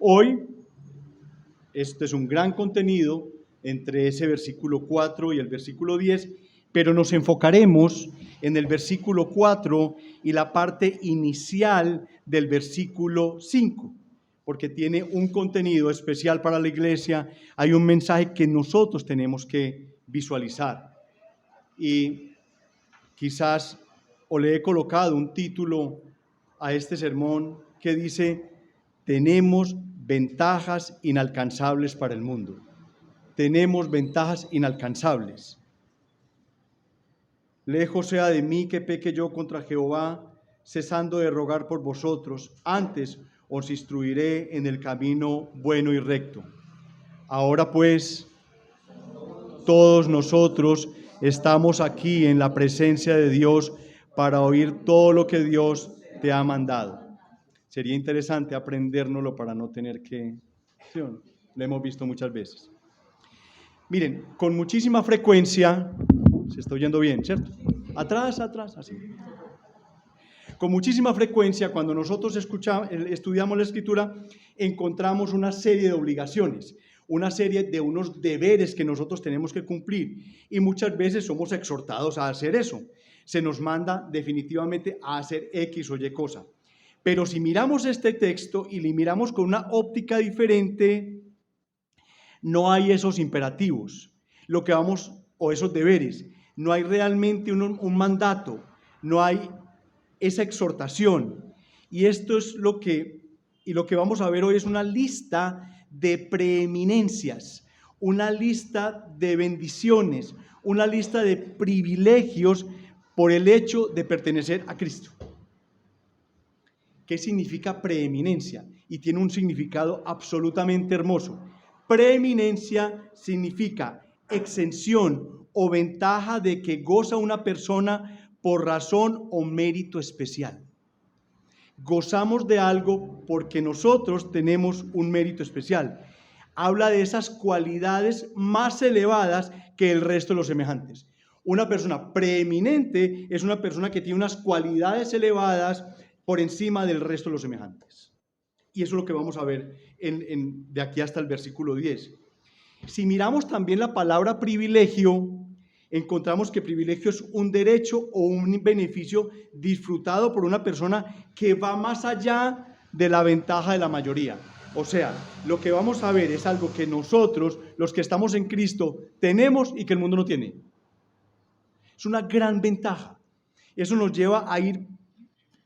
Hoy, este es un gran contenido entre ese versículo 4 y el versículo 10, pero nos enfocaremos en el versículo 4 y la parte inicial del versículo 5, porque tiene un contenido especial para la iglesia, hay un mensaje que nosotros tenemos que visualizar. Y quizás o le he colocado un título a este sermón que dice: tenemos ventajas inalcanzables para el mundo. Tenemos ventajas inalcanzables. Lejos sea de mí que peque yo contra Jehová, cesando de rogar por vosotros. Antes os instruiré en el camino bueno y recto. Ahora pues, todos nosotros estamos aquí en la presencia de Dios para oír todo lo que Dios te ha mandado. Sería interesante aprendérnoslo para no tener que... ¿sí o no? Lo hemos visto muchas veces. Miren, con muchísima frecuencia, se está oyendo bien, ¿cierto? Atrás, así. Con muchísima frecuencia, cuando nosotros estudiamos la Escritura, encontramos una serie de obligaciones, una serie de unos deberes que nosotros tenemos que cumplir, y muchas veces somos exhortados a hacer eso. Se nos manda definitivamente a hacer X o Y cosa. Pero si miramos este texto y le miramos con una óptica diferente, no hay esos imperativos, o esos deberes. No hay realmente un mandato, no hay esa exhortación. Y esto es lo que vamos a ver hoy es una lista de preeminencias, una lista de bendiciones, una lista de privilegios por el hecho de pertenecer a Cristo. ¿Qué significa preeminencia? Y tiene un significado absolutamente hermoso. Preeminencia significa exención o ventaja de que goza una persona por razón o mérito especial. Gozamos de algo porque nosotros tenemos un mérito especial. Habla de esas cualidades más elevadas que el resto de los semejantes. Una persona preeminente es una persona que tiene unas cualidades elevadas por encima del resto de los semejantes. Y eso es lo que vamos a ver de aquí hasta el versículo 10. Si miramos también la palabra privilegio, encontramos que privilegio es un derecho o un beneficio disfrutado por una persona que va más allá de la ventaja de la mayoría. O sea, lo que vamos a ver es algo que nosotros, los que estamos en Cristo, tenemos y que el mundo no tiene. Es una gran ventaja. Eso nos lleva a ir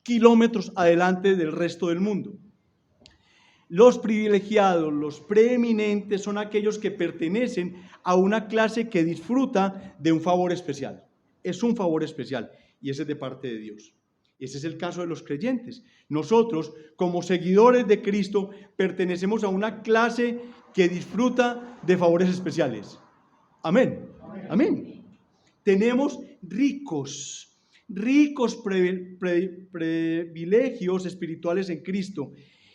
kilómetros adelante del resto del mundo. Los privilegiados, los preeminentes, son aquellos que pertenecen a una clase que disfruta de un favor especial. Es un favor especial y ese es de parte de Dios. Ese es el caso de los creyentes. Nosotros, como seguidores de Cristo, pertenecemos a una clase que disfruta de favores especiales. Amén. Amén. Tenemos ricos privilegios espirituales en Cristo.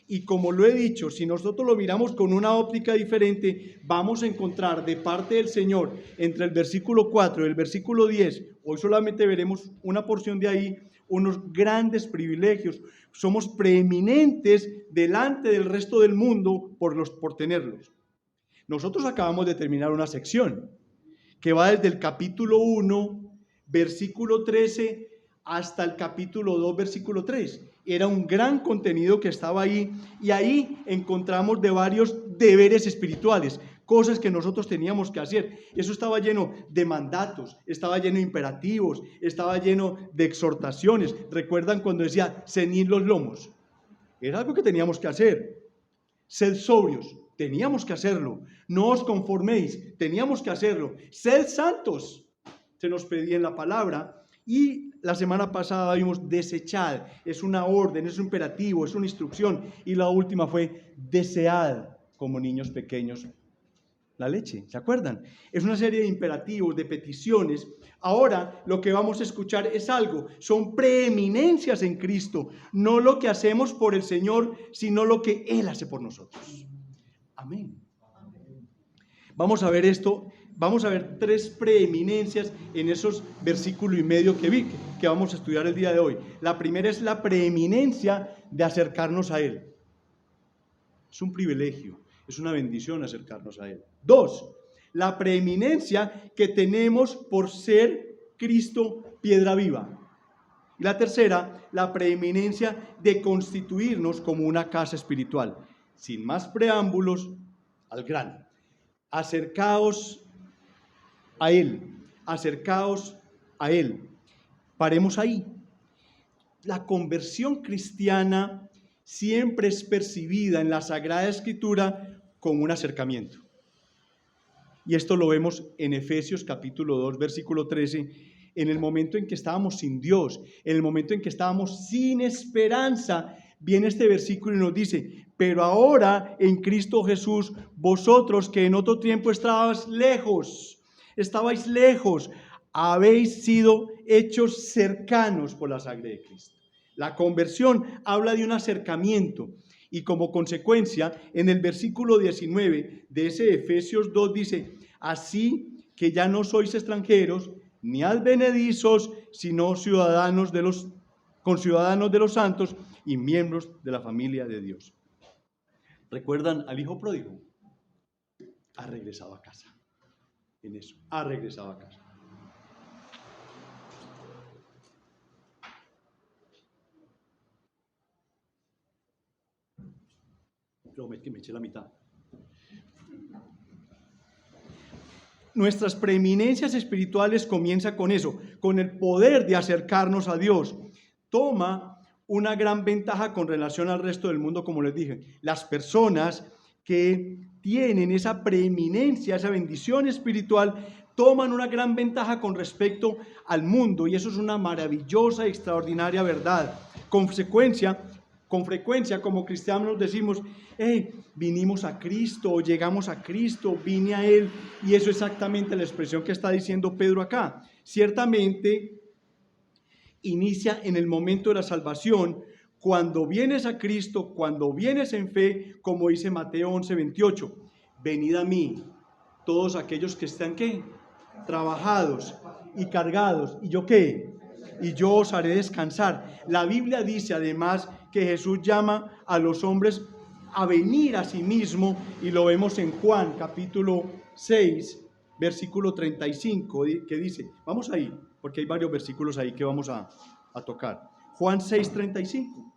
Y como lo he dicho, si nosotros lo miramos con una óptica diferente, vamos a encontrar de parte del Señor, entre el versículo 4 y el versículo 10, hoy solamente veremos una porción de ahí, unos grandes privilegios. Somos preeminentes delante del resto del mundo por tenerlos. Nosotros acabamos de terminar una sección que va desde el capítulo 1, versículo 13, hasta el capítulo 2, versículo 3. Era un gran contenido que estaba ahí, y ahí encontramos de varios deberes espirituales, cosas que nosotros teníamos que hacer. Eso estaba lleno de mandatos, estaba lleno de imperativos, estaba lleno de exhortaciones. ¿Recuerdan cuando decía ceñid los lomos? Era algo que teníamos que hacer. Sed sobrios, teníamos que hacerlo. No os conforméis, teníamos que hacerlo. Sed santos, se nos pedía en la palabra. Y la semana pasada vimos desechad, es una orden, es un imperativo, es una instrucción. Y la última fue desead como niños pequeños la leche, ¿se acuerdan? Es una serie de imperativos, de peticiones. Ahora lo que vamos a escuchar es algo, son preeminencias en Cristo, no lo que hacemos por el Señor, sino lo que Él hace por nosotros. Amén. Vamos a ver esto. Vamos a ver 3 preeminencias en esos versículos y medio que vamos a estudiar el día de hoy. La primera es la preeminencia de acercarnos a Él. Es un privilegio, es una bendición acercarnos a Él. 2, la preeminencia que tenemos por ser Cristo piedra viva. Y la tercera, la preeminencia de constituirnos como una casa espiritual. Sin más preámbulos, al grano. Acercaos a Él, acercaos a Él. Paremos ahí. La conversión cristiana siempre es percibida en la Sagrada Escritura como un acercamiento. Y esto lo vemos en Efesios capítulo 2, versículo 13, en el momento en que estábamos sin Dios, en el momento en que estábamos sin esperanza. Viene este versículo y nos dice: pero ahora en Cristo Jesús, vosotros que en otro tiempo estabais lejos, habéis sido hechos cercanos por la sangre de Cristo. La conversión habla de un acercamiento y como consecuencia en el versículo 19 de ese Efesios 2 dice: así que ya no sois extranjeros ni advenedizos, sino conciudadanos de los santos y miembros de la familia de Dios. ¿Recuerdan al hijo pródigo? Ha regresado a casa. En eso, ha regresado a casa. Que me eché la mitad. Nuestras preeminencias espirituales comienzan con eso, con el poder de acercarnos a Dios. Toma una gran ventaja con relación al resto del mundo, como les dije. Las personas que tienen esa preeminencia, esa bendición espiritual, toman una gran ventaja con respecto al mundo, y eso es una maravillosa y extraordinaria verdad. Con frecuencia como cristianos decimos: vinimos a Cristo, o llegamos a Cristo, vine a Él, y eso es exactamente la expresión que está diciendo Pedro acá. Ciertamente inicia en el momento de la salvación, cuando vienes a Cristo, cuando vienes en fe, como dice Mateo 11:28, venid a mí, todos aquellos que están, ¿qué? Trabajados y cargados, ¿y yo qué? Y yo os haré descansar. La Biblia dice además que Jesús llama a los hombres a venir a sí mismo, y lo vemos en Juan capítulo 6, versículo 35, que dice, vamos ahí, porque hay varios versículos ahí que vamos a tocar. Juan 6, 35.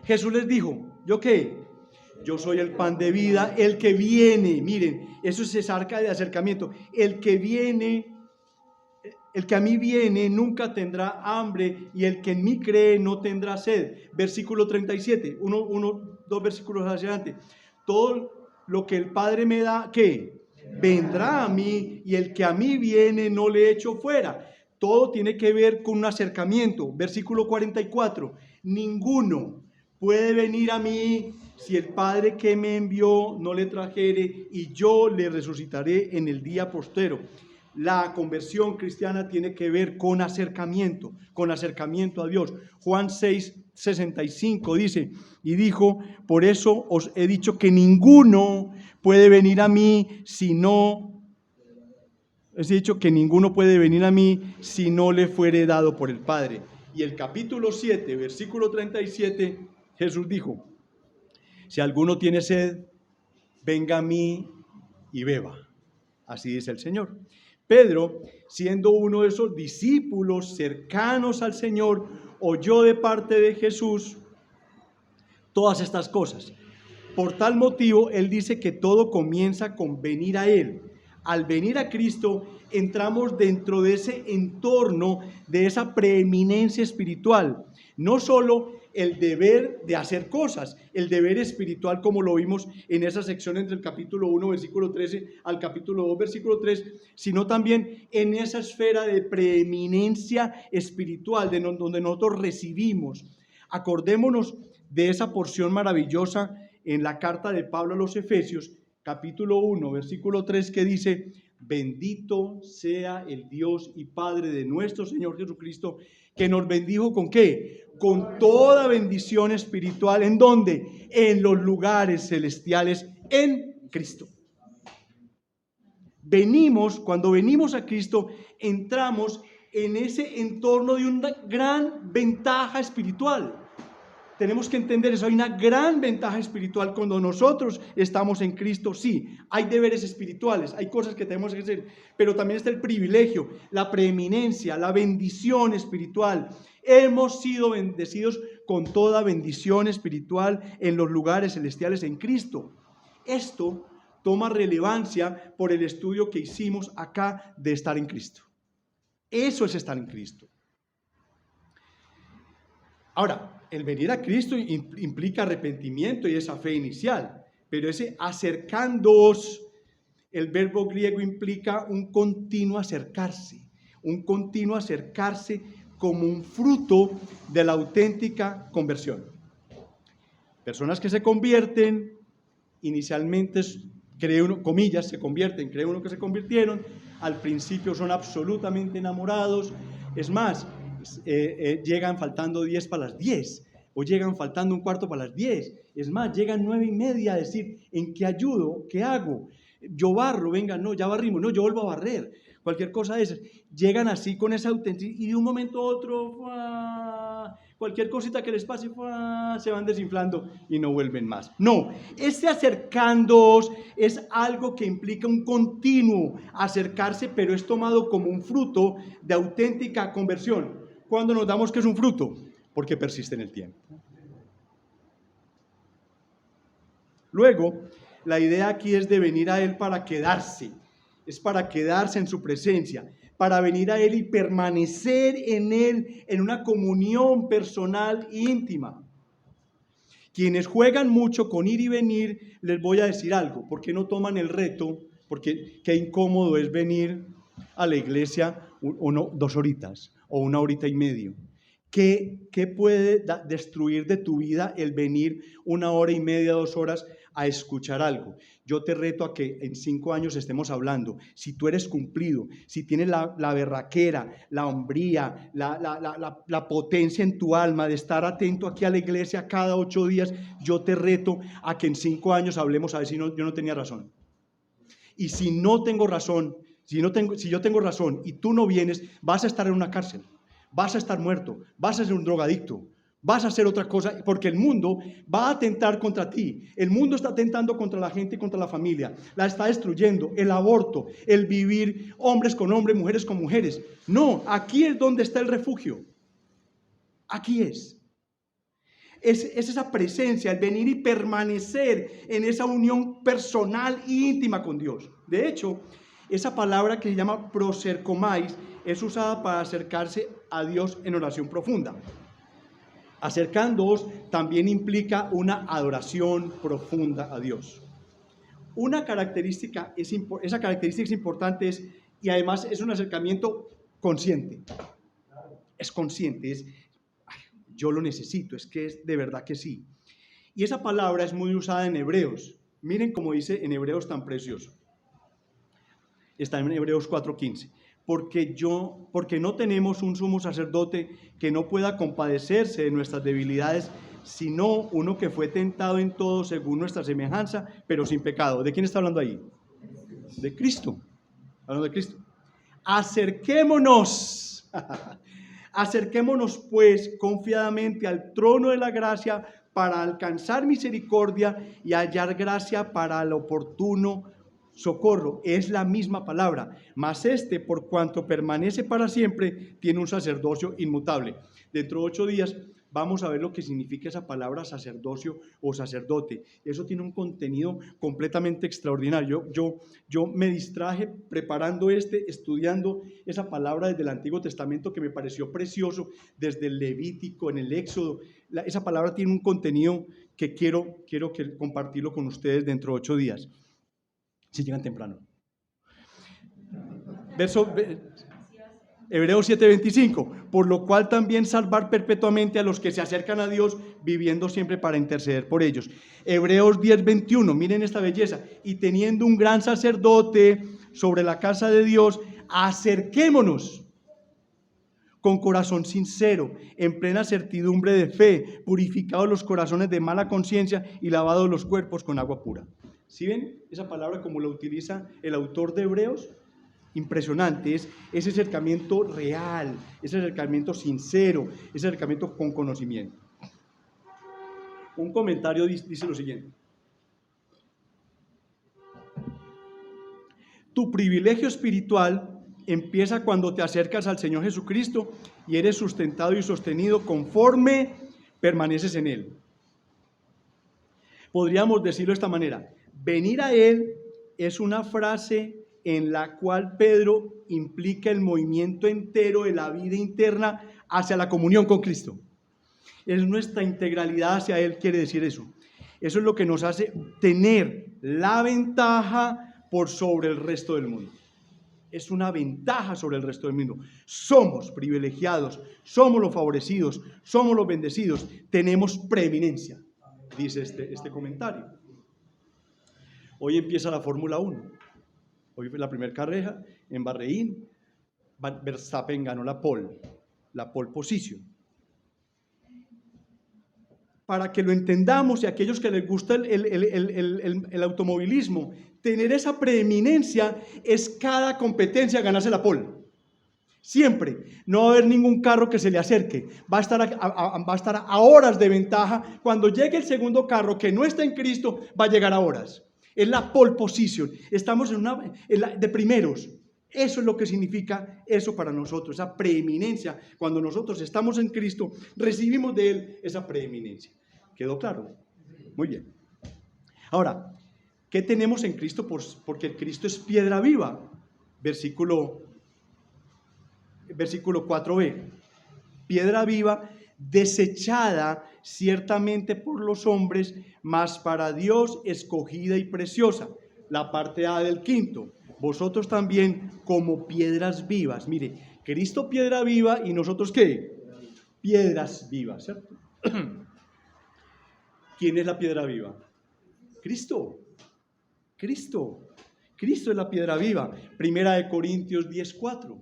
Jesús les dijo: ¿yo qué? Yo soy el pan de vida, el que viene, miren, eso es arca de acercamiento, el que a mí viene nunca tendrá hambre, y el que en mí cree no tendrá sed. Versículo 37, dos versículos hacia adelante. Todo lo que el Padre me da, ¿qué? Vendrá a mí, y el que a mí viene no le echo fuera. Todo tiene que ver con un acercamiento. Versículo 44, ninguno puede venir a mí si el Padre que me envió no le trajere, y yo le resucitaré en el día postrero. La conversión cristiana tiene que ver con acercamiento a Dios. Juan 6, 65 dice: y dijo, por eso os he dicho que ninguno puede venir a mí si no le fuere dado por el Padre. Y el capítulo 7, versículo 37, Jesús dijo: si alguno tiene sed, venga a mí y beba. Así dice el Señor. Pedro, siendo uno de esos discípulos cercanos al Señor, oyó de parte de Jesús todas estas cosas. Por tal motivo, él dice que todo comienza con venir a Él. Al venir a Cristo, entramos dentro de ese entorno, de esa preeminencia espiritual. No solo el deber de hacer cosas, el deber espiritual, como lo vimos en esa sección entre el capítulo 1, versículo 13, al capítulo 2, versículo 3, sino también en esa esfera de preeminencia espiritual, donde nosotros recibimos. Acordémonos de esa porción maravillosa en la carta de Pablo a los Efesios, capítulo 1, versículo 3, que dice: bendito sea el Dios y Padre de nuestro Señor Jesucristo, que nos bendijo ¿con qué? Con toda bendición espiritual. ¿En dónde? En los lugares celestiales en Cristo. Cuando venimos a Cristo, entramos en ese entorno de una gran ventaja espiritual. Tenemos que entender eso, hay una gran ventaja espiritual cuando nosotros estamos en Cristo. Sí, hay deberes espirituales, hay cosas que tenemos que hacer, pero también está el privilegio, la preeminencia, la bendición espiritual. Hemos sido bendecidos con toda bendición espiritual en los lugares celestiales en Cristo. Esto toma relevancia por el estudio que hicimos acá de estar en Cristo. Eso es estar en Cristo. Ahora, el venir a Cristo implica arrepentimiento y esa fe inicial, pero ese acercándoos, el verbo griego implica un continuo acercarse como un fruto de la auténtica conversión. Personas que se convierten, inicialmente, comillas, se convierten, cree uno que se convirtieron, al principio son absolutamente enamorados, es más, llegan faltando 10 para las 10, o llegan faltando un cuarto para las 10, es más, llegan 9:30 a decir, ¿en qué ayudo? ¿Qué hago? Yo barro, venga, no, ya barrimos, no, yo vuelvo a barrer, cualquier cosa de esas. Llegan así con esa autenticidad y de un momento a otro, cualquier cosita que les pase, se van desinflando y no vuelven más. No, ese acercándoos es algo que implica un continuo acercarse, pero es tomado como un fruto de auténtica conversión. ¿Cuándo nos damos que es un fruto? Porque persiste en el tiempo. Luego, la idea aquí es de venir a Él para quedarse, es para quedarse en su presencia, para venir a Él y permanecer en Él en una comunión personal e íntima. Quienes juegan mucho con ir y venir, les voy a decir algo, ¿por qué no toman el reto? Porque qué incómodo es venir a la iglesia 2 horitas o 1 horita y media. ¿Qué puede destruir de tu vida el venir 1 hora y media, 2 horas a escuchar algo? Yo te reto a que en 5 años estemos hablando. Si tú eres cumplido, si tienes la berraquera, la hombría, la potencia en tu alma de estar atento aquí a la iglesia cada 8 días, yo te reto a que en 5 años hablemos a ver si yo no tenía razón. Y si no tengo razón, si yo tengo razón y tú no vienes, vas a estar en una cárcel. Vas a estar muerto, vas a ser un drogadicto, vas a hacer otra cosa, porque el mundo va a atentar contra ti. El mundo está atentando contra la gente y contra la familia. La está destruyendo, el aborto, el vivir hombres con hombres, mujeres con mujeres. No, aquí es donde está el refugio. Aquí es. Es esa presencia, el venir y permanecer en esa unión personal e íntima con Dios. De hecho, esa palabra que se llama proserkomais es usada para acercarse a Dios en oración profunda. Acercándoos también implica una adoración profunda a Dios. Esa característica es importante y además es un acercamiento consciente. Es consciente, yo lo necesito, es que es de verdad que sí. Y esa palabra es muy usada en Hebreos. Miren cómo dice en Hebreos tan precioso. Está en Hebreos 4:15. Porque no tenemos un sumo sacerdote que no pueda compadecerse de nuestras debilidades, sino uno que fue tentado en todo según nuestra semejanza, pero sin pecado. ¿De quién está hablando ahí? De Cristo. Hablando de Cristo. Acerquémonos. Acerquémonos pues confiadamente al trono de la gracia para alcanzar misericordia y hallar gracia para el oportuno socorro. Es la misma palabra, mas por cuanto permanece para siempre, tiene un sacerdocio inmutable. Dentro de 8 días vamos a ver lo que significa esa palabra sacerdocio o sacerdote. Eso tiene un contenido completamente extraordinario. Yo me distraje preparando estudiando esa palabra desde el Antiguo Testamento que me pareció precioso, desde el Levítico, en el Éxodo. Esa palabra tiene un contenido que quiero compartirlo con ustedes dentro de 8 días. Si llegan temprano. Hebreos 7:25, por lo cual también salvar perpetuamente a los que se acercan a Dios, viviendo siempre para interceder por ellos. Hebreos 10:21, miren esta belleza, y teniendo un gran sacerdote sobre la casa de Dios, acerquémonos con corazón sincero, en plena certidumbre de fe, purificados los corazones de mala conciencia y lavados los cuerpos con agua pura. ¿Sí ven esa palabra como la utiliza el autor de Hebreos? Impresionante, es ese acercamiento real, ese acercamiento sincero, ese acercamiento con conocimiento. Un comentario dice lo siguiente: tu privilegio espiritual empieza cuando te acercas al Señor Jesucristo y eres sustentado y sostenido conforme permaneces en Él. Podríamos decirlo de esta manera: venir a Él es una frase en la cual Pedro implica el movimiento entero de la vida interna hacia la comunión con Cristo. Es nuestra integralidad hacia Él, quiere decir eso. Eso es lo que nos hace tener la ventaja por sobre el resto del mundo. Es una ventaja sobre el resto del mundo. Somos privilegiados, somos los favorecidos, somos los bendecidos, tenemos preeminencia, dice este comentario. Hoy empieza la Fórmula 1. Hoy fue la primera carrera en Bahrein. Verstappen ganó la pole position. Para que lo entendamos, y a aquellos que les gusta el automovilismo, tener esa preeminencia es cada competencia ganarse la pole. Siempre. No va a haber ningún carro que se le acerque. Va a estar a horas de ventaja. Cuando llegue el segundo carro que no está en Cristo, va a llegar a horas. Es la pole position. Estamos de primeros. Eso es lo que significa eso para nosotros, esa preeminencia. Cuando nosotros estamos en Cristo, recibimos de Él esa preeminencia. ¿Quedó claro? Muy bien. Ahora, ¿qué tenemos en Cristo? Porque Cristo es piedra viva. Versículo 4b. Piedra viva, desechada ciertamente por los hombres, mas para Dios escogida y preciosa. La parte A del quinto. Vosotros también como piedras vivas. Mire, Cristo piedra viva y nosotros ¿qué? Piedras vivas, ¿cierto? ¿Quién es la piedra viva? Cristo. Cristo es la piedra viva. Primera de Corintios 10:4.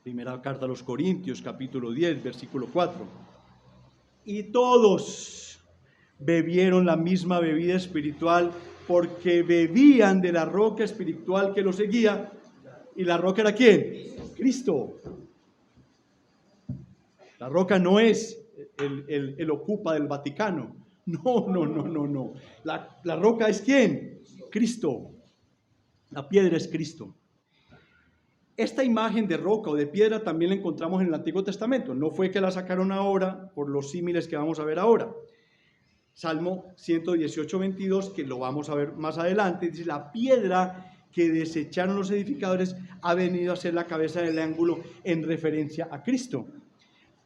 Primera carta a los Corintios, capítulo 10, versículo 4. Y todos bebieron la misma bebida espiritual, porque bebían de la roca espiritual que los seguía. ¿Y la roca era quién? Cristo. La roca no es el ocupa del Vaticano. No. La roca es ¿quién? Cristo. La piedra es Cristo. Esta imagen de roca o de piedra también la encontramos en el Antiguo Testamento. No fue que la sacaron ahora por los símiles que vamos a ver ahora. Salmo 118, 22, que lo vamos a ver más adelante, dice: la piedra que desecharon los edificadores ha venido a ser la cabeza del ángulo, en referencia a Cristo.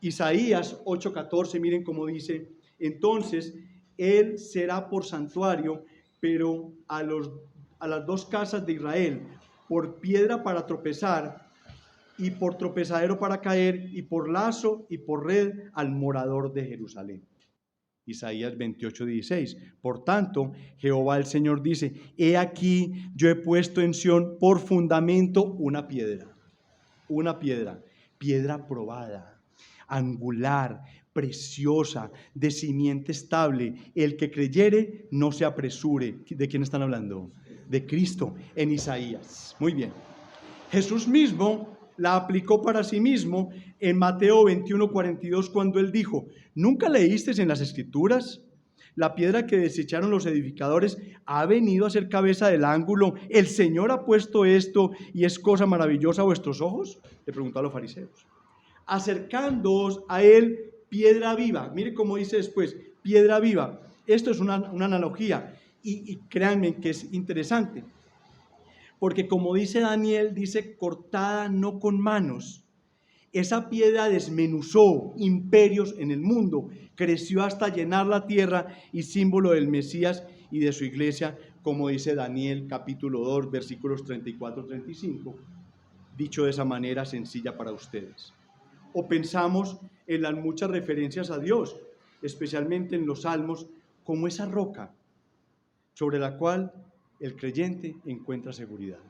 Isaías 8:14, miren cómo dice: entonces él será por santuario, pero a las dos casas de Israel, por piedra para tropezar, y por tropezadero para caer, y por lazo y por red al morador de Jerusalén. Isaías 28:16. Por tanto, Jehová el Señor dice: he aquí, yo he puesto en Sión por fundamento una piedra, piedra probada, angular, preciosa, de simiente estable. El que creyere no se apresure. ¿De quién están hablando? De Cristo, en Isaías. Muy bien. Jesús mismo la aplicó para sí mismo en Mateo 21:42, cuando él dijo: ¿nunca leísteis en las Escrituras? La piedra que desecharon los edificadores ha venido a ser cabeza del ángulo. El Señor ha puesto esto y es cosa maravillosa a vuestros ojos. Le preguntó a los fariseos. Acercándoos a él, piedra viva. Mire cómo dice después: piedra viva. Esto es una analogía y créanme que es interesante. Porque como dice Daniel, dice: cortada no con manos. Esa piedra desmenuzó imperios en el mundo, creció hasta llenar la tierra, y símbolo del Mesías y de su iglesia, como dice Daniel capítulo 2, versículos 34-35, dicho de esa manera sencilla para ustedes. O pensamos en las muchas referencias a Dios, especialmente en los salmos, como esa roca sobre la cual el creyente encuentra seguridad.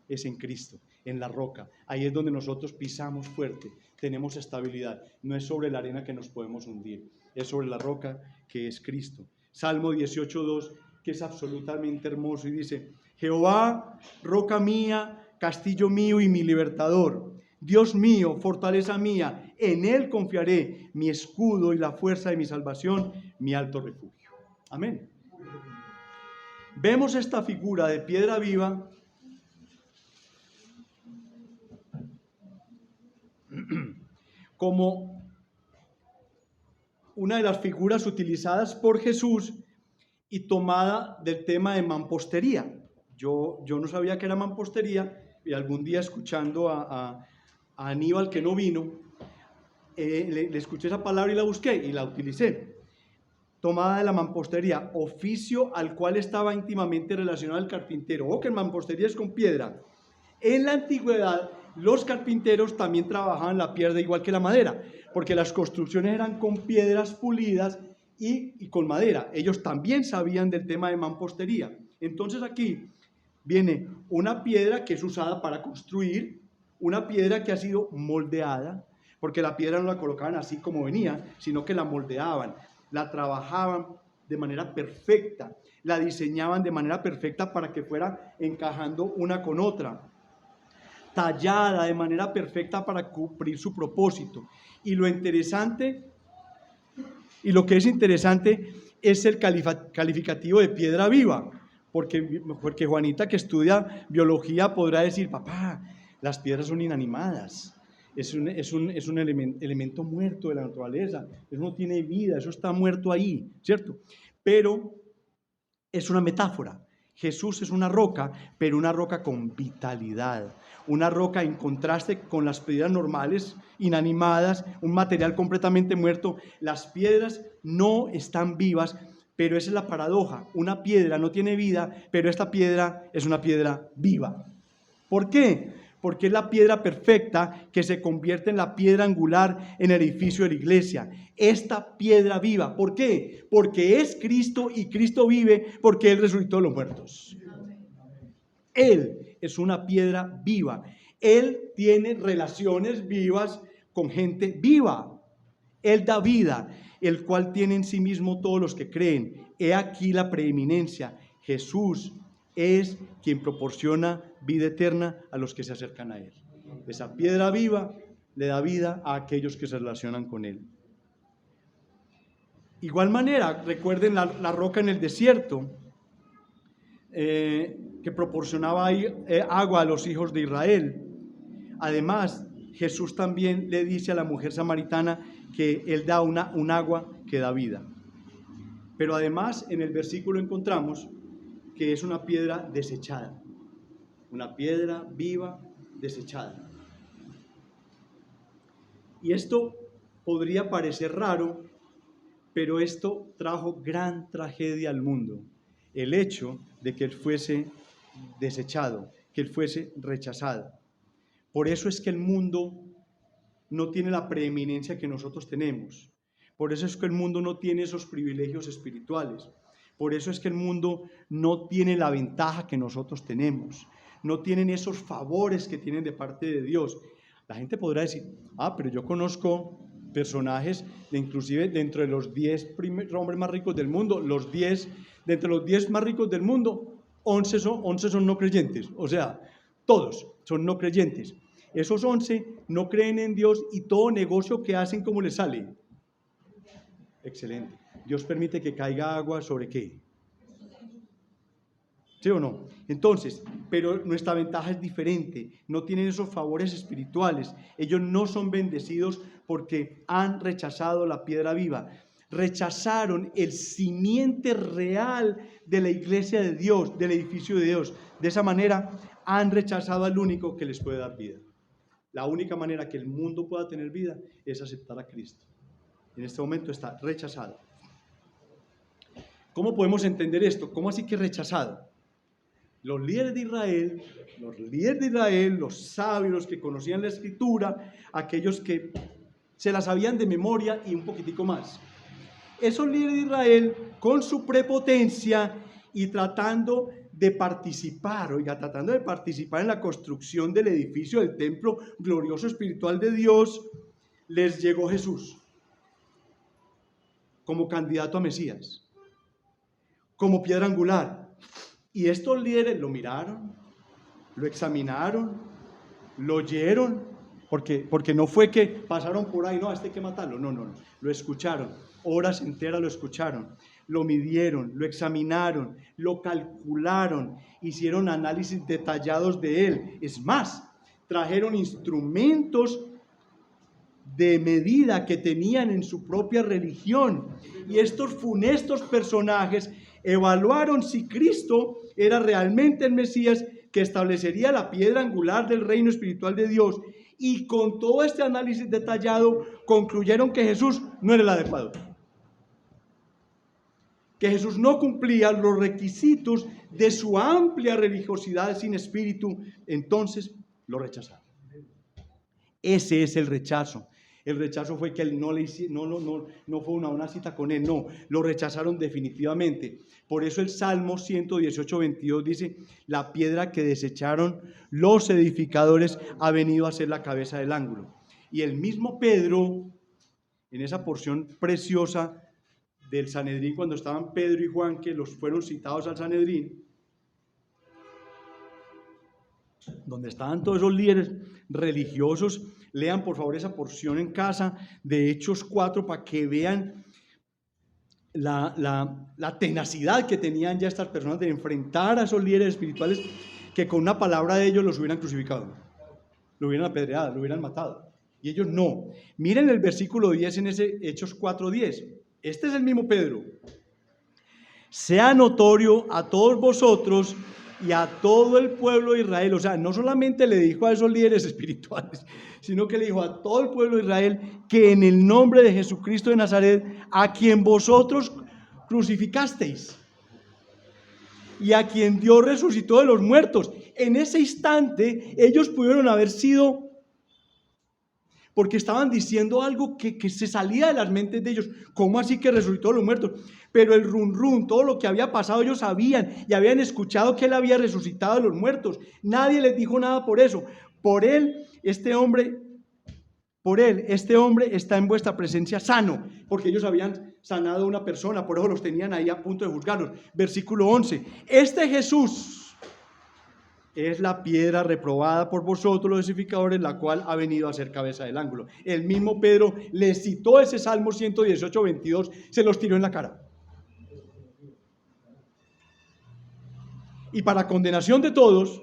Es en Cristo, en la roca. Ahí es donde nosotros pisamos fuerte, tenemos estabilidad. No es sobre la arena que nos podemos hundir, es sobre la roca que es Cristo. Salmo 18:2, que es absolutamente hermoso y dice: Jehová, roca mía, castillo mío y mi libertador, Dios mío, fortaleza mía, en Él confiaré, mi escudo y la fuerza de mi salvación, mi alto refugio. Amén. Vemos esta figura de piedra viva como una de las figuras utilizadas por Jesús y tomada del tema de mampostería. Yo no sabía que era mampostería, y algún día escuchando a Aníbal, que no vino, le escuché esa palabra y la busqué y la utilicé. Tomada de la mampostería, oficio al cual estaba íntimamente relacionado el carpintero. O que mampostería es con piedra. En la antigüedad, los carpinteros también trabajaban la piedra igual que la madera, porque las construcciones eran con piedras pulidas y con madera. Ellos también sabían del tema de mampostería. Entonces aquí viene una piedra que es usada para construir, una piedra que ha sido moldeada, porque la piedra no la colocaban así como venía, sino que la moldeaban, la trabajaban de manera perfecta, la diseñaban de manera perfecta para que fuera encajando una con otra, tallada de manera perfecta para cumplir su propósito. Y lo interesante, y lo que es interesante, es el calificativo de piedra viva, porque Juanita, que estudia biología, podrá decir: papá, las piedras son inanimadas, es un elemento muerto de la naturaleza, eso no tiene vida, eso está muerto ahí, ¿cierto? Pero es una metáfora. Jesús es una roca, pero una roca con vitalidad, una roca en contraste con las piedras normales, inanimadas, un material completamente muerto. Las piedras no están vivas, pero esa es la paradoja. Una piedra no tiene vida, pero esta piedra es una piedra viva. ¿Por qué? Porque es la piedra perfecta que se convierte en la piedra angular en el edificio de la iglesia. Esta piedra viva. ¿Por qué? Porque es Cristo y Cristo vive porque Él resucitó de los muertos. Él es una piedra viva. Él tiene relaciones vivas con gente viva. Él da vida, el cual tiene en sí mismo todos los que creen. He aquí la preeminencia. Jesús es quien proporciona vida eterna a los que se acercan a Él. Esa piedra viva le da vida a aquellos que se relacionan con Él. Igual manera, recuerden la roca en el desierto, que proporcionaba agua a los hijos de Israel. Además, Jesús también le dice a la mujer samaritana que Él da un agua que da vida. Pero además, en el versículo encontramos que es una piedra desechada, una piedra viva desechada. Y esto podría parecer raro, pero esto trajo gran tragedia al mundo, el hecho de que Él fuese desechado, que Él fuese rechazado. Por eso es que el mundo no tiene la preeminencia que nosotros tenemos. Por eso es que el mundo no tiene esos privilegios espirituales. Por eso es que el mundo no tiene la ventaja que nosotros tenemos. No tienen esos favores que tienen de parte de Dios. La gente podrá decir: pero yo conozco personajes, inclusive dentro de los 10 hombres más ricos del mundo, de entre los 10 más ricos del mundo, 11 son no creyentes. O sea, todos son no creyentes. Esos 11 no creen en Dios y todo negocio que hacen, ¿cómo les sale? Excelente. Dios permite que caiga agua ¿sobre qué? ¿Sí o no? Entonces, pero nuestra ventaja es diferente. No tienen esos favores espirituales. Ellos no son bendecidos porque han rechazado la piedra viva. Rechazaron el simiente real de la iglesia de Dios, del edificio de Dios. De esa manera han rechazado al único que les puede dar vida. La única manera que el mundo pueda tener vida es aceptar a Cristo. En este momento está rechazado. ¿Cómo podemos entender esto? ¿Cómo así que rechazado? Los líderes de Israel, los sabios, los que conocían la Escritura, aquellos que se la sabían de memoria y un poquitico más. Esos líderes de Israel, con su prepotencia y tratando de participar en la construcción del edificio del templo glorioso espiritual de Dios, les llegó Jesús como candidato a Mesías. como piedra angular. Y estos líderes lo miraron, lo examinaron, lo oyeron, porque no fue que pasaron por ahí, no, a este hay que matarlo, no, lo escucharon, horas enteras lo escucharon, lo midieron, lo examinaron, lo calcularon, hicieron análisis detallados de él. Es más, trajeron instrumentos de medida que tenían en su propia religión. Y estos funestos personajes evaluaron si Cristo era realmente el Mesías que establecería la piedra angular del reino espiritual de Dios. Y con todo este análisis detallado concluyeron que Jesús no era el adecuado, que Jesús no cumplía los requisitos de su amplia religiosidad sin espíritu. Entonces lo rechazaron. Ese es el rechazo. El rechazo fue que él no fue una cita con él, no, lo rechazaron definitivamente. Por eso el Salmo 118, 22 dice: la piedra que desecharon los edificadores ha venido a ser la cabeza del ángulo. Y el mismo Pedro, en esa porción preciosa del Sanedrín, cuando estaban Pedro y Juan, que los fueron citados al Sanedrín, donde estaban todos esos líderes religiosos. Lean por favor esa porción en casa de Hechos 4 para que vean la tenacidad que tenían ya estas personas de enfrentar a esos líderes espirituales que con una palabra de ellos los hubieran crucificado, lo hubieran apedreado, lo hubieran matado. Y ellos no. Miren el versículo 10 en ese Hechos 4:10. Este es el mismo Pedro. Sea notorio a todos vosotros y a todo el pueblo de Israel. O sea, no solamente le dijo a esos líderes espirituales, sino que le dijo a todo el pueblo de Israel que en el nombre de Jesucristo de Nazaret, a quien vosotros crucificasteis y a quien Dios resucitó de los muertos. En ese instante ellos pudieron haber sido, porque estaban diciendo algo que se salía de las mentes de ellos. ¿Cómo así que resucitó de los muertos? Pero el todo lo que había pasado, ellos sabían y habían escuchado que él había resucitado de los muertos. Nadie les dijo nada por eso. Por él, este hombre está en vuestra presencia sano, porque ellos habían sanado a una persona, por eso los tenían ahí a punto de juzgarlos. Versículo 11. Este Jesús es la piedra reprobada por vosotros los edificadores, la cual ha venido a ser cabeza del ángulo. El mismo Pedro le citó ese Salmo 118, 22, se los tiró en la cara. Y para condenación de todos,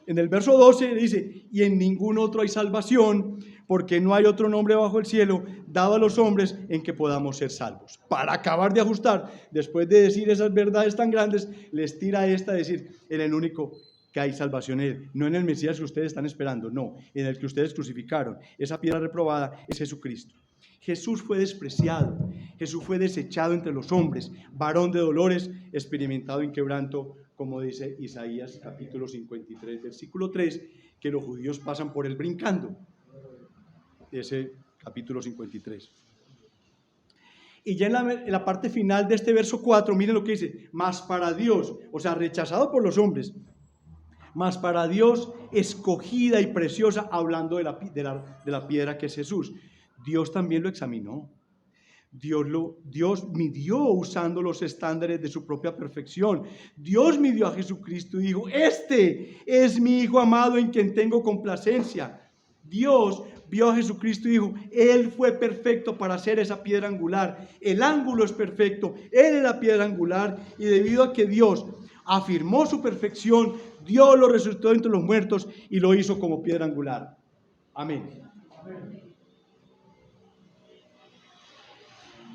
en el verso 12 dice: y en ningún otro hay salvación, porque no hay otro nombre bajo el cielo dado a los hombres en que podamos ser salvos. Para acabar de ajustar, después de decir esas verdades tan grandes, les tira esta, decir: en el único que hay salvación en él, no en el Mesías que ustedes están esperando, no, en el que ustedes crucificaron. Esa piedra reprobada es Jesucristo. Jesús fue despreciado, Jesús fue desechado entre los hombres, varón de dolores, experimentado en quebranto, como dice Isaías capítulo 53, versículo 3, que los judíos pasan por él brincando. Ese capítulo 53. Y ya en la parte final de este verso 4, miren lo que dice: mas para Dios, o sea, rechazado por los hombres, mas para Dios escogida y preciosa, hablando de la piedra que es Jesús. Dios también lo examinó. Dios midió usando los estándares de su propia perfección. Dios midió a Jesucristo y dijo: este es mi Hijo amado en quien tengo complacencia. Dios vio a Jesucristo y dijo: él fue perfecto para ser esa piedra angular. El ángulo es perfecto, él es la piedra angular, y debido a que Dios afirmó su perfección, Dios lo resucitó entre los muertos y lo hizo como piedra angular. Amén.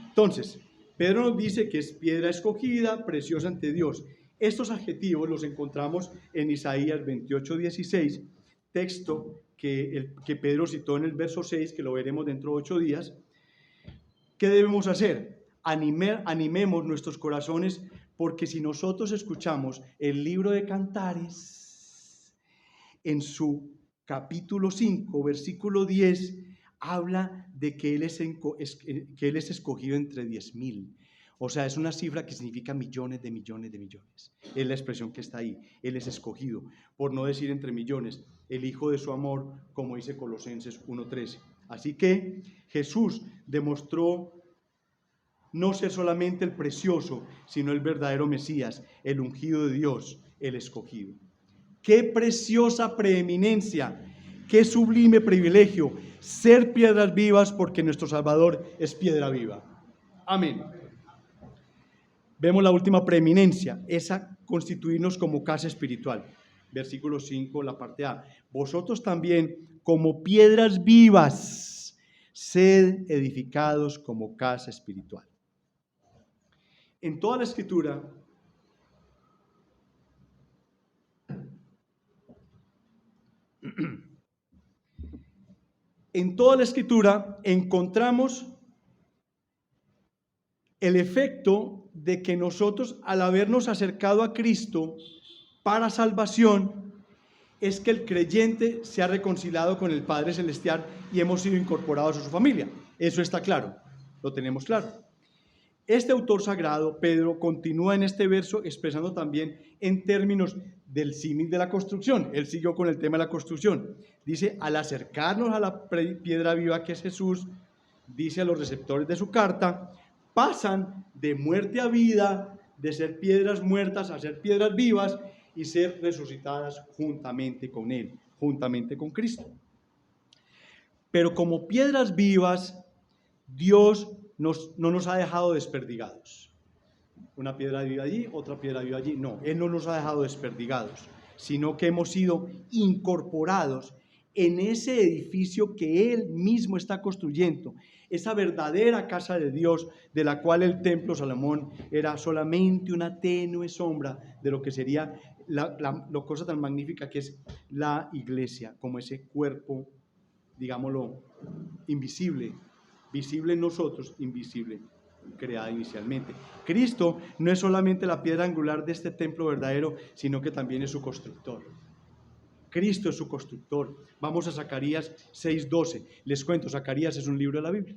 Entonces, Pedro nos dice que es piedra escogida, preciosa ante Dios. Estos adjetivos los encontramos en Isaías 28:16, texto que Pedro citó en el verso 6, que lo veremos dentro de 8 días. ¿Qué debemos hacer? Animemos nuestros corazones, porque si nosotros escuchamos el libro de Cantares, en su capítulo 5, versículo 10, habla de que él es escogido entre 10,000. O sea, es una cifra que significa millones de millones de millones. Es la expresión que está ahí. Él es escogido, por no decir entre millones, el Hijo de su amor, como dice Colosenses 1:13. Así que Jesús demostró no ser solamente el precioso, sino el verdadero Mesías, el ungido de Dios, el escogido. Qué preciosa preeminencia, qué sublime privilegio ser piedras vivas, porque nuestro Salvador es piedra viva. Amén. Vemos la última preeminencia, esa constituirnos como casa espiritual. Versículo 5, la parte A. Vosotros también, como piedras vivas, sed edificados como casa espiritual. En toda la Escritura, encontramos el efecto de que nosotros, al habernos acercado a Cristo para salvación, es que el creyente se ha reconciliado con el Padre Celestial y hemos sido incorporados a su familia. Eso está claro, lo tenemos claro. Este autor sagrado, Pedro, continúa en este verso expresando también en términos del símil de la construcción. Él siguió con el tema de la construcción. Dice, al acercarnos a la piedra viva que es Jesús, dice a los receptores de su carta, pasan de muerte a vida, de ser piedras muertas a ser piedras vivas y ser resucitadas juntamente con Él, juntamente con Cristo. Pero como piedras vivas, Dios no nos ha dejado desperdigados. Una piedra viva allí, otra piedra viva allí. No, Él no nos ha dejado desperdigados, sino que hemos sido incorporados en ese edificio que Él mismo está construyendo, esa verdadera casa de Dios, de la cual el templo Salomón era solamente una tenue sombra de lo que sería la cosa tan magnífica que es la iglesia, como ese cuerpo, digámoslo, invisible, visible en nosotros, invisible, creada inicialmente. Cristo no es solamente la piedra angular de este templo verdadero, sino que también es su constructor. Cristo es su constructor. Vamos a Zacarías 6:12. Les cuento, Zacarías es un libro de la Biblia.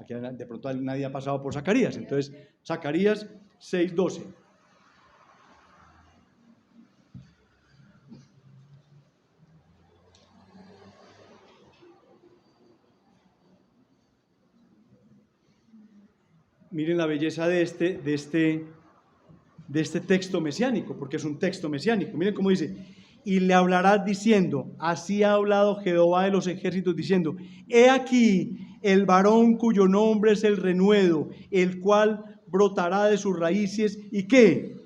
Aquí de pronto nadie ha pasado por Zacarías. Entonces, Zacarías 6:12. Miren la belleza de este texto mesiánico, porque es un texto mesiánico. Miren cómo dice: y le hablarás diciendo, así ha hablado Jehová de los ejércitos, diciendo, he aquí el varón cuyo nombre es el renuevo, el cual brotará de sus raíces, ¿y qué?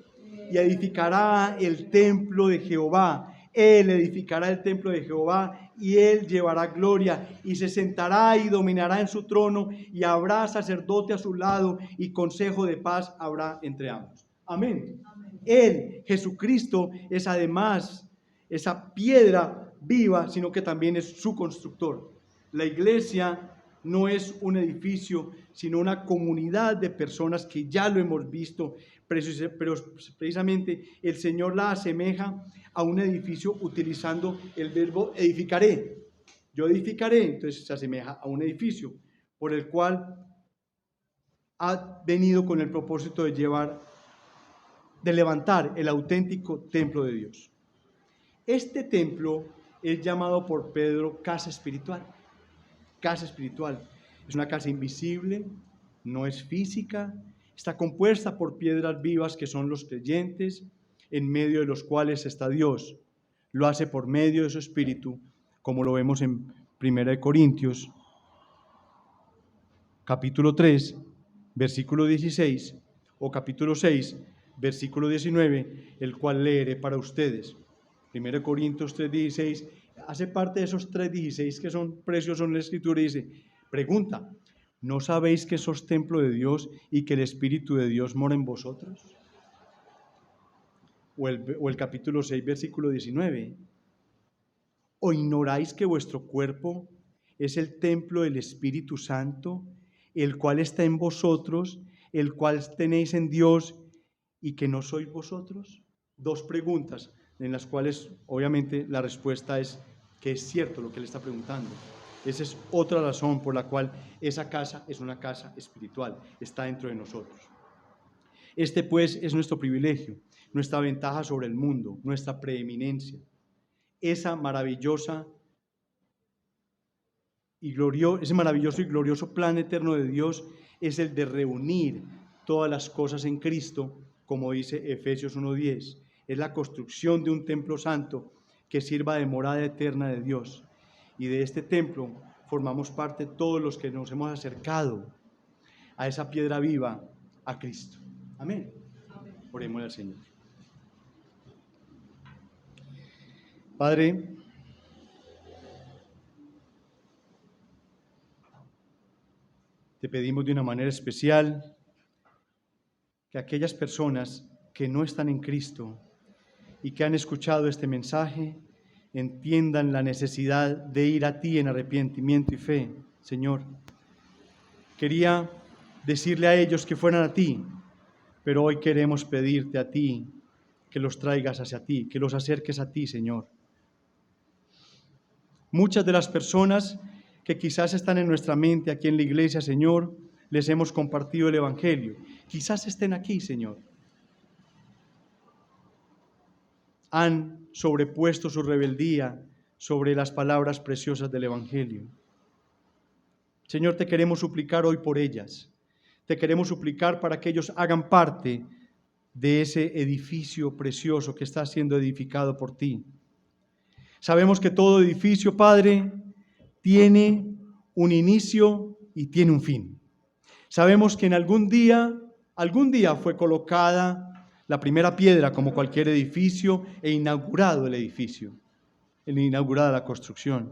Y edificará el templo de Jehová. Él edificará el templo de Jehová y él llevará gloria y se sentará y dominará en su trono y habrá sacerdote a su lado y consejo de paz habrá entre ambos. Amén. Él, Jesucristo, es además esa piedra viva, sino que también es su constructor. La iglesia no es un edificio, sino una comunidad de personas que ya lo hemos visto, pero precisamente el Señor la asemeja a un edificio utilizando el verbo edificaré. Yo edificaré, entonces se asemeja a un edificio por el cual ha venido con el propósito de levantar el auténtico templo de Dios. Este templo es llamado por Pedro casa espiritual. Casa espiritual. Es una casa invisible, no es física, está compuesta por piedras vivas que son los creyentes, en medio de los cuales está Dios. Lo hace por medio de su Espíritu, como lo vemos en 1 Corintios, capítulo 3, versículo 16, o capítulo 6, versículo 19, el cual leeré para ustedes. 1 Corintios 3:16 hace parte de esos 3:16 que son preciosos en la Escritura y dice, pregunta, ¿no sabéis que sos templo de Dios y que el Espíritu de Dios mora en vosotros? O el capítulo 6, versículo 19, ¿o ignoráis que vuestro cuerpo es el templo del Espíritu Santo, el cual está en vosotros, el cual tenéis en Dios y que no sois vosotros? Dos preguntas en las cuales obviamente la respuesta es que es cierto lo que él está preguntando. Esa es otra razón por la cual esa casa es una casa espiritual, está dentro de nosotros. Este pues es nuestro privilegio, nuestra ventaja sobre el mundo, nuestra preeminencia, esa maravillosa ese maravilloso y glorioso plan eterno de Dios es el de reunir todas las cosas en Cristo, como dice Efesios 1:10. Es la construcción de un templo santo que sirva de morada eterna de Dios. Y de este templo formamos parte todos los que nos hemos acercado a esa piedra viva, a Cristo. Amén. Oremos al Señor. Padre, te pedimos de una manera especial que aquellas personas que no están en Cristo y que han escuchado este mensaje entiendan la necesidad de ir a ti en arrepentimiento y fe, Señor. Quería decirle a ellos que fueran a ti, pero hoy queremos pedirte a ti que los traigas hacia ti, que los acerques a ti, Señor. Muchas de las personas que quizás están en nuestra mente aquí en la iglesia, Señor, les hemos compartido el Evangelio. Quizás estén aquí, Señor. Han sobrepuesto su rebeldía sobre las palabras preciosas del Evangelio. Señor, te queremos suplicar hoy por ellas. Te queremos suplicar para que ellos hagan parte de ese edificio precioso que está siendo edificado por ti. Sabemos que todo edificio, Padre, tiene un inicio y tiene un fin. Sabemos que en algún día fue colocada la primera piedra como cualquier edificio e inaugurado el edificio, inaugurada la construcción.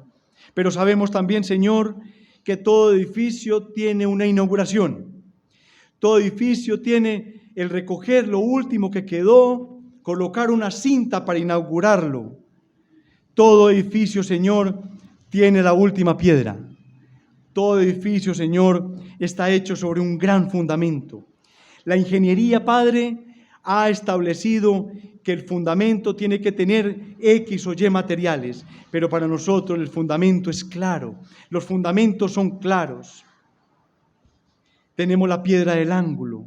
Pero sabemos también, Señor, que todo edificio tiene una inauguración. Todo edificio tiene el recoger lo último que quedó, colocar una cinta para inaugurarlo. Todo edificio, Señor, tiene la última piedra. Todo edificio, Señor, está hecho sobre un gran fundamento. La ingeniería, Padre, ha establecido que el fundamento tiene que tener X o Y materiales, pero para nosotros el fundamento es claro. Los fundamentos son claros. Tenemos la piedra del ángulo.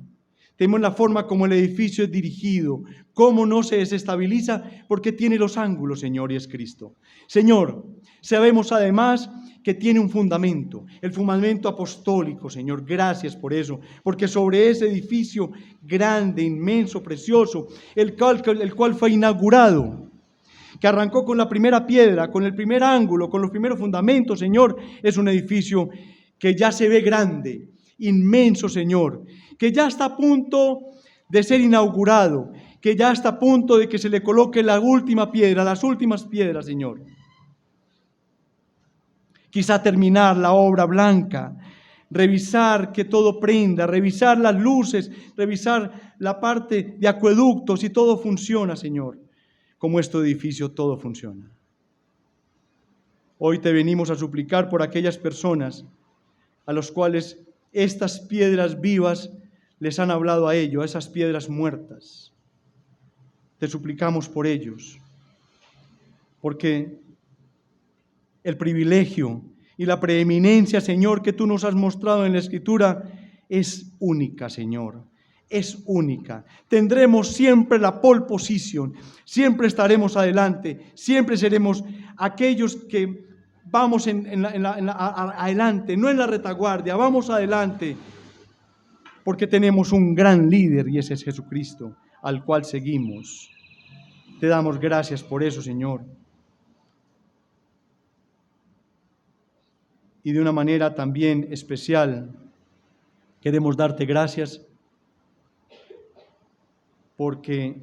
Tenemos la forma como el edificio es dirigido, cómo no se desestabiliza, porque tiene los ángulos, Señor, y es Cristo. Señor, sabemos además que tiene un fundamento, el fundamento apostólico, Señor, gracias por eso, porque sobre ese edificio grande, inmenso, precioso, el cual fue inaugurado, que arrancó con la primera piedra, con el primer ángulo, con los primeros fundamentos, Señor, es un edificio que ya se ve grande, inmenso, Señor, que ya está a punto de ser inaugurado, que ya está a punto de que se le coloque la última piedra, las últimas piedras, Señor. Quizá terminar la obra blanca, revisar que todo prenda, revisar las luces, revisar la parte de acueductos y todo funciona, Señor, como este edificio todo funciona. Hoy te venimos a suplicar por aquellas personas a los cuales estas piedras vivas les han hablado a ellos, a esas piedras muertas. Te suplicamos por ellos, porque el privilegio y la preeminencia, Señor, que tú nos has mostrado en la Escritura es única, Señor, es única. Tendremos siempre la pole position, siempre estaremos adelante, siempre seremos aquellos que vamos adelante, no en la retaguardia, vamos adelante, porque tenemos un gran líder y ese es Jesucristo, al cual seguimos. Te damos gracias por eso, Señor. Y de una manera también especial, queremos darte gracias porque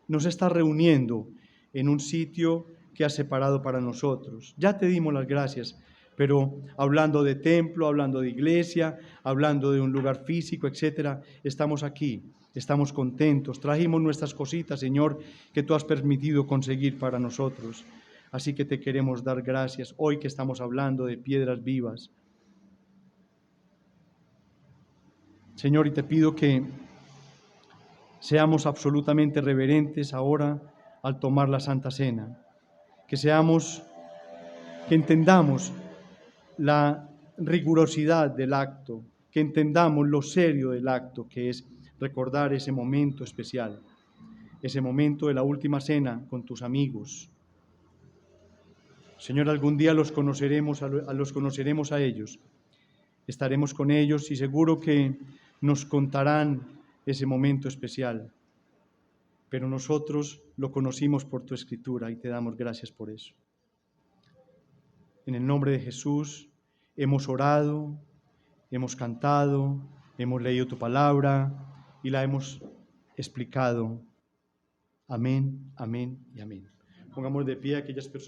nos estás reuniendo en un sitio que has separado para nosotros. Ya te dimos las gracias, pero hablando de templo, hablando de iglesia, hablando de un lugar físico, etcétera, estamos aquí, estamos contentos. Trajimos nuestras cositas, Señor, que tú has permitido conseguir para nosotros. Así que te queremos dar gracias hoy que estamos hablando de piedras vivas. Señor, y te pido que seamos absolutamente reverentes ahora al tomar la Santa Cena. Que entendamos la rigurosidad del acto, que entendamos lo serio del acto, que es recordar ese momento especial, ese momento de la última cena con tus amigos. Señor, algún día los conoceremos a ellos. Estaremos con ellos y seguro que nos contarán ese momento especial. Pero nosotros lo conocimos por tu Escritura y te damos gracias por eso. En el nombre de Jesús hemos orado, hemos cantado, hemos leído tu palabra y la hemos explicado. Amén, amén y amén. Pongamos de pie a aquellas personas.